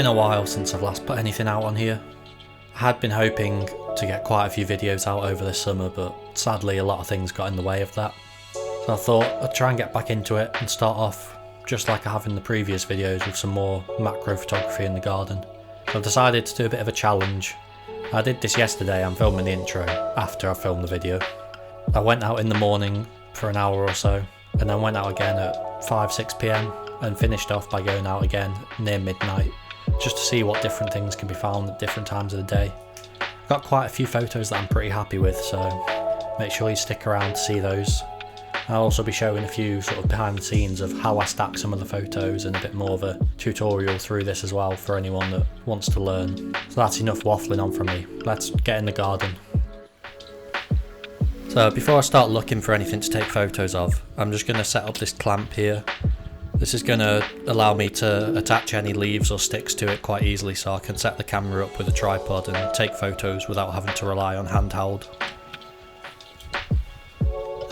been a while since I've last put anything out on here. I had been hoping to get quite a few videos out over this summer, but sadly a lot of things got in the way of that. So I thought I'd try and get back into it and start off just like I have in the previous videos with some more macro photography in the garden. So I've decided to do a bit of a challenge. I did this yesterday. I'm filming the intro after I filmed the video. I went out in the morning for an hour or so, and then went out again at 5-6 PM and finished off by going out again near midnight, just to see what different things can be found at different times of the day. I've got quite a few photos that I'm pretty happy with, so make sure you stick around to see those. I'll also be showing a few sort of behind the scenes of how I stack some of the photos and a bit more of a tutorial through this as well for anyone that wants to learn. So that's enough waffling on from me. Let's get in the garden. So before I start looking for anything to take photos of, I'm just going to set up this clamp here. This is going to allow me to attach any leaves or sticks to it quite easily, so I can set the camera up with a tripod and take photos without having to rely on handheld.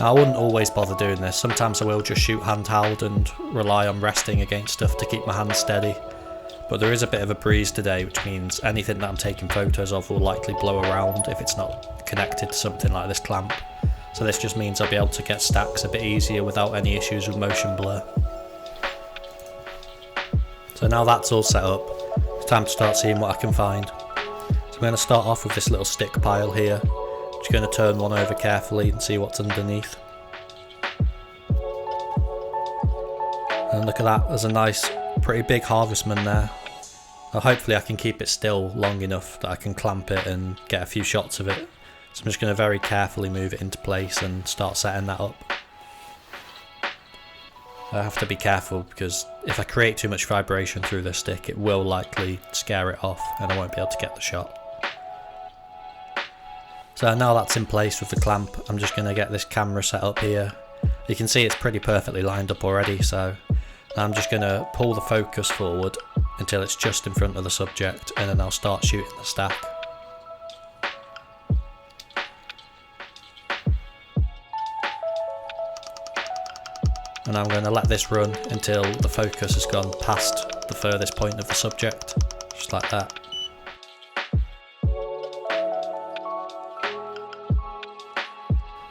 Now, I wouldn't always bother doing this. Sometimes I will just shoot handheld and rely on resting against stuff to keep my hands steady. But there is a bit of a breeze today, which means anything that I'm taking photos of will likely blow around if it's not connected to something like this clamp. So this just means I'll be able to get stacks a bit easier without any issues with motion blur. So now that's all set up, it's time to start seeing what I can find. So I'm going to start off with this little stick pile here. Just going to turn one over carefully and see what's underneath. And look at that, there's a nice, pretty big Harvestman there. Well, hopefully I can keep it still long enough that I can clamp it and get a few shots of it. So I'm just going to very carefully move it into place and start setting that up. I have to be careful because if I create too much vibration through the stick, it will likely scare it off and I won't be able to get the shot. So now that's in place with the clamp, I'm just going to get this camera set up here. You can see it's pretty perfectly lined up already, so I'm just going to pull the focus forward until it's just in front of the subject, and then I'll start shooting the stack. And I'm going to let this run until the focus has gone past the furthest point of the subject, just like that.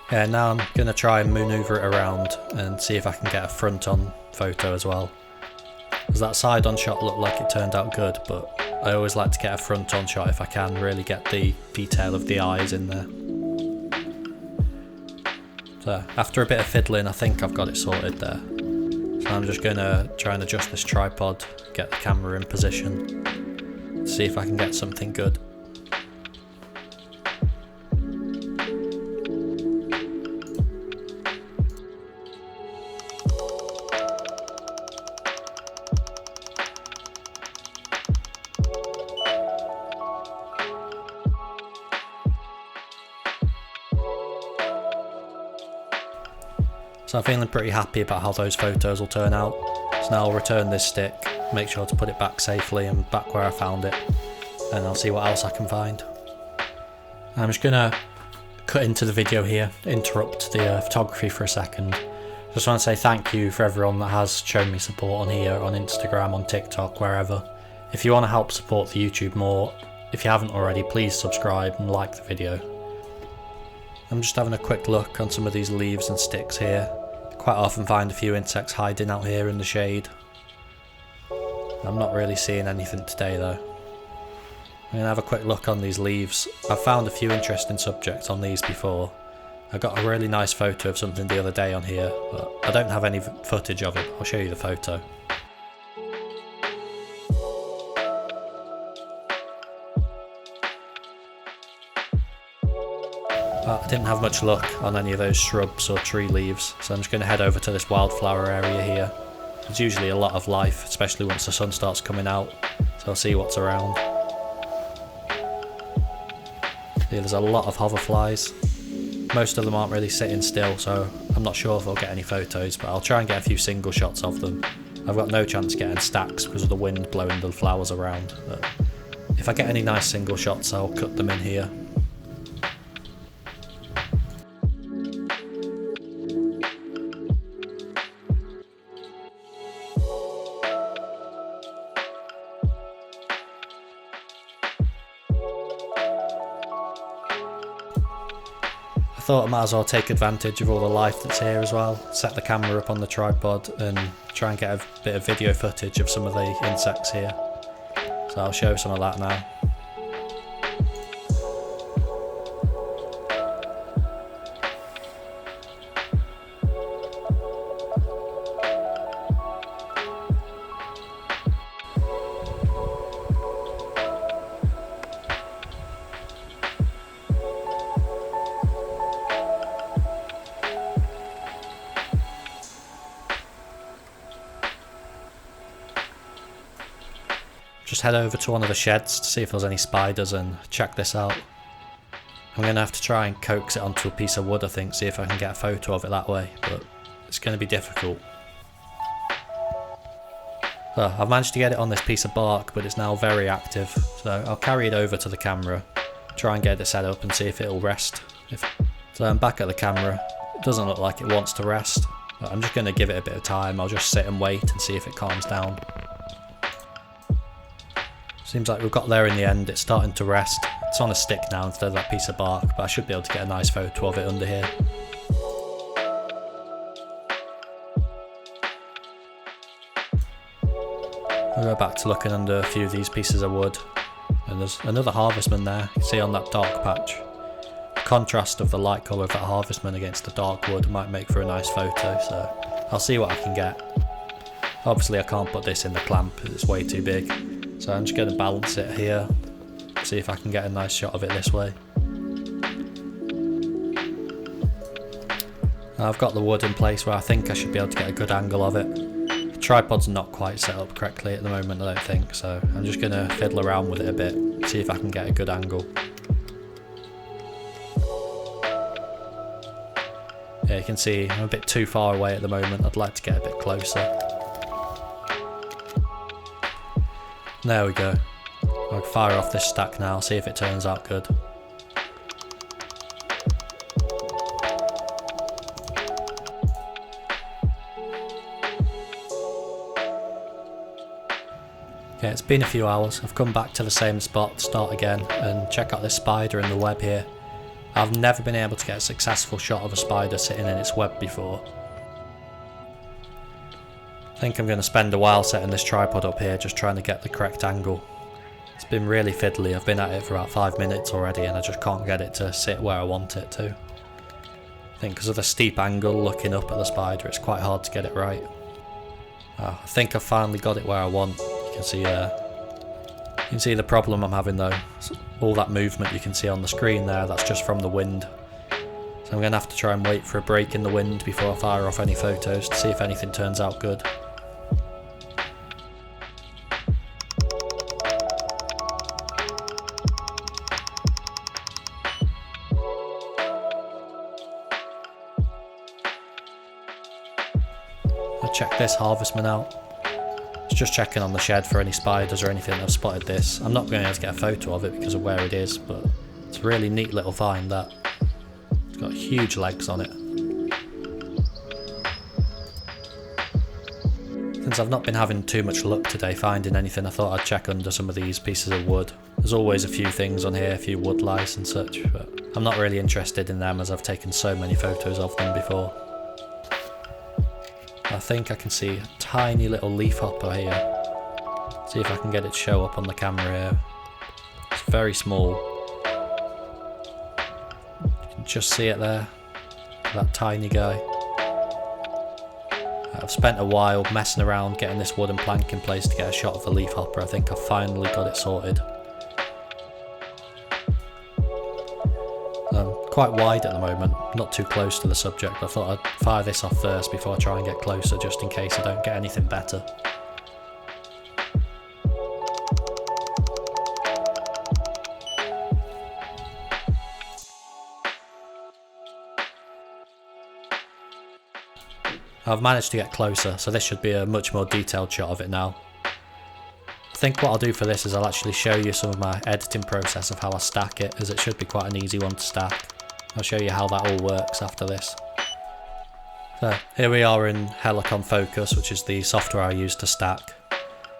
Yeah, now I'm going to try and manoeuvre it around and see if I can get a front-on photo as well. Because that side-on shot looked like it turned out good, but I always like to get a front-on shot if I can, really get the detail of the eyes in there. So after a bit of fiddling, I think I've got it sorted there. So I'm just going to try and adjust this tripod, get the camera in position, see if I can get something good. So I'm feeling pretty happy about how those photos will turn out. So now I'll return this stick, make sure to put it back safely and back where I found it, and I'll see what else I can find. I'm just going to cut into the video here, interrupt the photography for a second. Just want to say thank you for everyone that has shown me support on here, on Instagram, on TikTok, wherever. If you want to help support the YouTube more, if you haven't already, please subscribe and like the video. I'm just having a quick look on some of these leaves and sticks here. Quite often find a few insects hiding out here in the shade. I'm not really seeing anything today though. I'm going to have a quick look on these leaves. I've found a few interesting subjects on these before. I got a really nice photo of something the other day on here, but I don't have any footage of it. I'll show you the photo. I didn't have much luck on any of those shrubs or tree leaves, so I'm just going to head over to this wildflower area here. There's usually a lot of life, especially once the sun starts coming out, so I'll see what's around. See, there's a lot of hoverflies. Most of them aren't really sitting still, so I'm not sure if I'll get any photos, but I'll try and get a few single shots of them. I've got no chance getting stacks because of the wind blowing the flowers around, but if I get any nice single shots I'll cut them in here. thought I might as well take advantage of all the life that's here as well. Set the camera up on the tripod and try and get a bit of video footage of some of the insects here. So I'll show some of that now. Just head over to one of the sheds to see if there's any spiders and check this out. I'm going to have to try and coax it onto a piece of wood, I think, see if I can get a photo of it that way, but it's going to be difficult. So I've managed to get it on this piece of bark, but it's now very active, so I'll carry it over to the camera, try and get it set up and see if it'll rest. So I'm back at the camera. It doesn't look like it wants to rest, but I'm just going to give it a bit of time. I'll just sit and wait and see if it calms down. Seems like we've got there in the end. It's starting to rest. It's on a stick now instead of that piece of bark, but I should be able to get a nice photo of it under here. I'll go back to looking under a few of these pieces of wood, and there's another Harvestman there. You can see on that dark patch. The contrast of the light colour of that Harvestman against the dark wood might make for a nice photo, so I'll see what I can get. Obviously I can't put this in the clamp, it's way too big. So I'm just going to balance it here, see if I can get a nice shot of it this way. Now I've got the wood in place where I think I should be able to get a good angle of it. The tripod's not quite set up correctly at the moment, I don't think, so I'm just going to fiddle around with it a bit, see if I can get a good angle. Yeah, you can see I'm a bit too far away at the moment. I'd like to get a bit closer. There we go. I'll fire off this stack now, see if it turns out good. Okay, it's been a few hours. I've come back to the same spot, start again, and check out this spider in the web here. I've never been able to get a successful shot of a spider sitting in its web before. I think I'm going to spend a while setting this tripod up here, just trying to get the correct angle. It's been really fiddly. I've been at it for about 5 minutes already and I just can't get it to sit where I want it to. I think because of the steep angle looking up at the spider, it's quite hard to get it right. I think I've finally got it where I want. You can see the problem I'm having though. All that movement you can see on the screen there, that's just from the wind. So I'm going to have to try and wait for a break in the wind before I fire off any photos to see if anything turns out good. I'll check this Harvestman out. It's just checking on the shed for any spiders or anything. I've spotted this. I'm not going to be able to get a photo of it because of where it is, but it's a really neat little find that. It's got huge legs on it. Since I've not been having too much luck today finding anything, I thought I'd check under some of these pieces of wood. There's always a few things on here, a few wood lice and such, but I'm not really interested in them as I've taken so many photos of them before. I think I can see a tiny little leafhopper here. See if I can get it to show up on the camera here. It's very small. You can just see it there. That tiny guy. I've spent a while messing around getting this wooden plank in place to get a shot of the leafhopper. I think I've finally got it sorted. Quite wide at the moment, not too close to the subject, but I thought I'd fire this off first before I try and get closer, just in case I don't get anything better. I've managed to get closer, so this should be a much more detailed shot of it now. I think what I'll do for this is I'll actually show you some of my editing process of how I stack it, as it should be quite an easy one to stack. I'll show you how that all works after this. So here we are in Helicon Focus, which is the software I use to stack.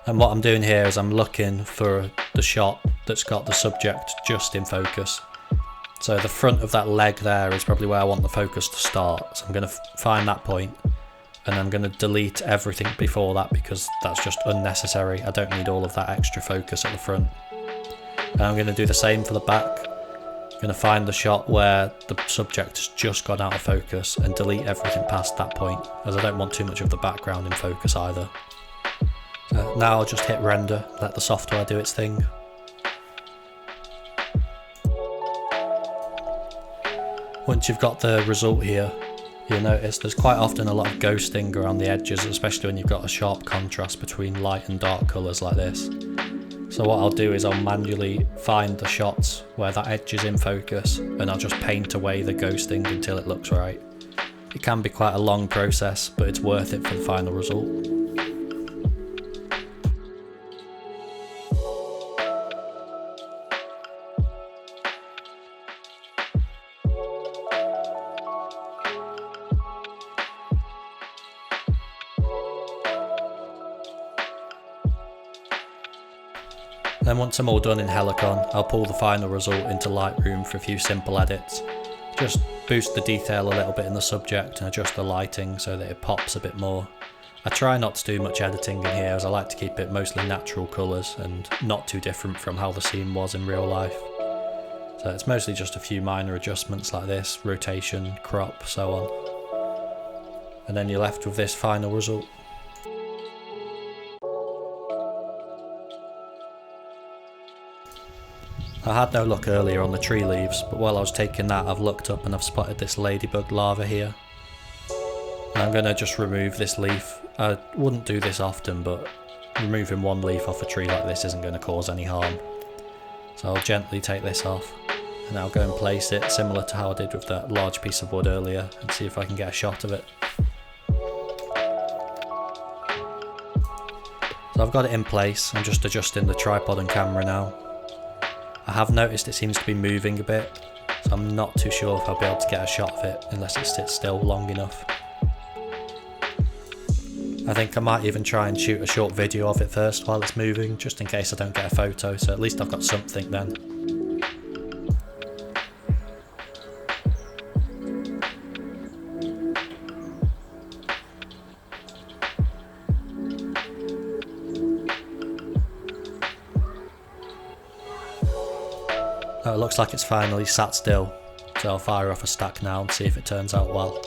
And what I'm doing here is I'm looking for the shot that's got the subject just in focus. So the front of that leg there is probably where I want the focus to start. So I'm going to find that point, and I'm going to delete everything before that because that's just unnecessary. I don't need all of that extra focus at the front. And I'm going to do the same for the back. I'm going to find the shot where the subject has just gone out of focus and delete everything past that point, as I don't want too much of the background in focus either. So now I'll just hit render, let the software do its thing. Once you've got the result here, you'll notice there's quite often a lot of ghosting around the edges, especially when you've got a sharp contrast between light and dark colours like this. So what I'll do is I'll manually find the shots where that edge is in focus, and I'll just paint away the ghosting until it looks right. It can be quite a long process, but it's worth it for the final result. Then once I'm all done in Helicon, I'll pull the final result into Lightroom for a few simple edits. Just boost the detail a little bit in the subject and adjust the lighting so that it pops a bit more. I try not to do much editing in here, as I like to keep it mostly natural colours and not too different from how the scene was in real life. So it's mostly just a few minor adjustments like this, rotation, crop, so on. And then you're left with this final result. I had no luck earlier on the tree leaves, but while I was taking that I've looked up and I've spotted this Ladybug Larva here. And I'm going to just remove this leaf. I wouldn't do this often, but removing one leaf off a tree like this isn't going to cause any harm. So I'll gently take this off, and I'll go and place it similar to how I did with that large piece of wood earlier, and see if I can get a shot of it. So I've got it in place. I'm just adjusting the tripod and camera now. I have noticed it seems to be moving a bit, so I'm not too sure if I'll be able to get a shot of it unless it sits still long enough. I think I might even try and shoot a short video of it first while it's moving, just in case I don't get a photo, so at least I've got something then. Oh, it looks like it's finally sat still, so I'll fire off a stack now and see if it turns out well.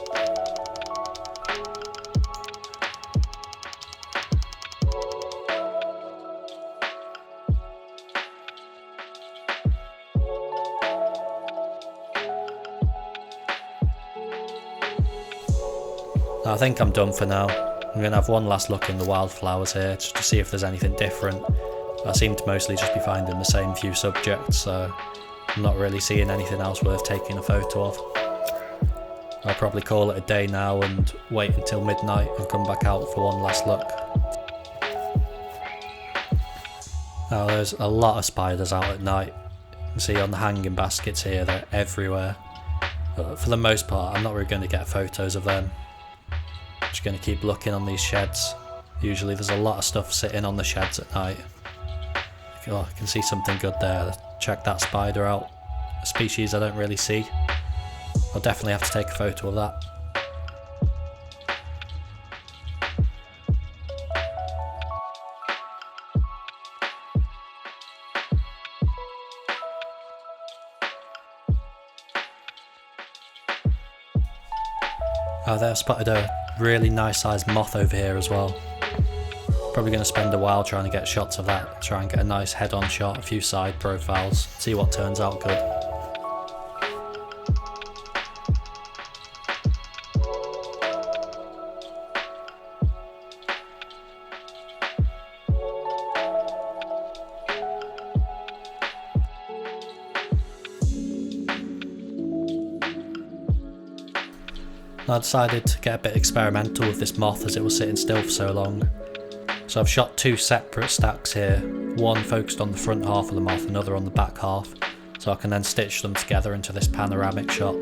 I think I'm done for now. I'm going to have one last look in the wildflowers here just to see if there's anything different. I seem to mostly just be finding the same few subjects, so I'm not really seeing anything else worth taking a photo of. I'll probably call it a day now and wait until midnight and come back out for one last look. Now there's a lot of spiders out at night. You can see on the hanging baskets here, they're everywhere. But for the most part, I'm not really going to get photos of them. Just going to keep looking on these sheds. Usually there's a lot of stuff sitting on the sheds at night. Oh, I can see something good there. Check that spider out. A species I don't really see. I'll definitely have to take a photo of that. Oh, there I spotted a really nice sized moth over here as well. Probably going to spend a while trying to get shots of that, try and get a nice head-on shot, a few side profiles, see what turns out good. I decided to get a bit experimental with this moth as it was sitting still for so long. So I've shot two separate stacks here, one focused on the front half of the moth, another on the back half, so I can then stitch them together into this panoramic shot.